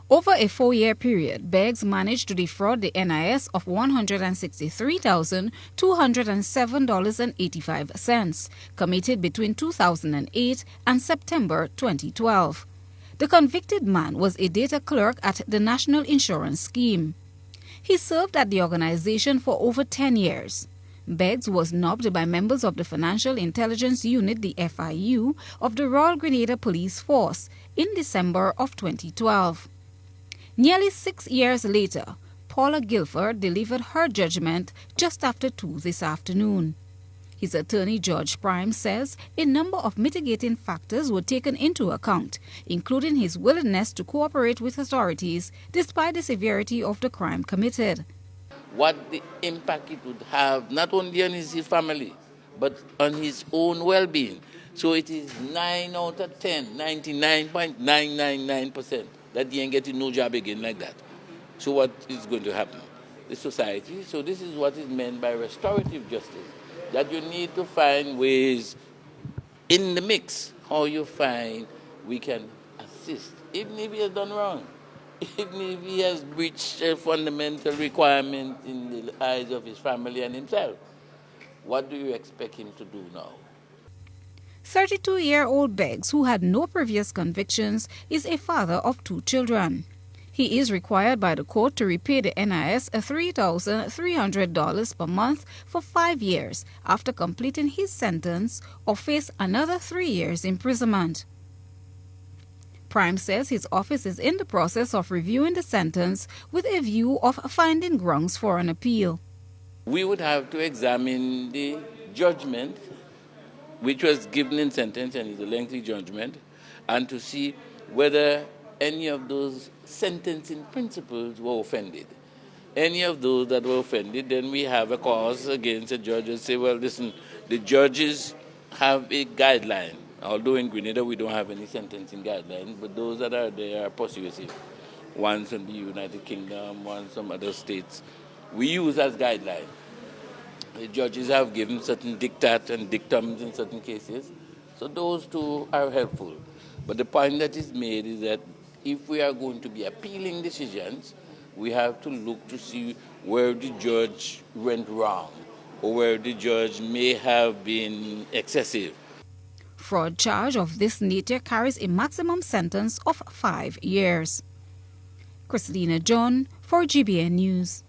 Over a 4-year period, Beggs managed to defraud the NIS of $163,207.85, committed between 2008 and September 2012. The convicted man was a data clerk at the National Insurance Scheme. He served at the organization for over 10 years. Beggs was knobbed by members of the Financial Intelligence Unit, the FIU, of the Royal Grenada Police Force in December of 2012. Nearly 6 years later, Paula Guilford delivered her judgment just after 2 this afternoon. His attorney, George Prime, says a number of mitigating factors were taken into account, including his willingness to cooperate with authorities despite the severity of the crime committed. What the impact it would have not only on his family, but on his own well-being. So it is 9 out of 10, 99.999%, that he ain't getting no job again like that. So what is going to happen? The society, so this is what is meant by restorative justice, that you need to find ways in the mix, how you find we can assist, even if he has done wrong, even if he has breached a fundamental requirement in the eyes of his family and himself. What do you expect him to do now? 32-year-old Beggs, who had no previous convictions, is a father of 2 children. He is required by the court to repay the NIS $3,300 per month for 5 years after completing his sentence, or face another 3 years imprisonment. Prime says his office is in the process of reviewing the sentence with a view of finding grounds for an appeal. We would have to examine the judgment which was given in sentence, and is a lengthy judgment, and to see whether any of those sentencing principles were offended. Any of those that were offended, then we have a cause against the judge and say, well, listen, the judges have a guideline. Although in Grenada we don't have any sentencing guidelines, but those that are there are persuasive. One from the United Kingdom, one from other states. We use as guidelines. The judges have given certain diktat and dictums in certain cases, so those two are helpful. But the point that is made is that if we are going to be appealing decisions, we have to look to see where the judge went wrong or where the judge may have been excessive. Fraud charge of this nature carries a maximum sentence of 5 years. Christina John for GBN News.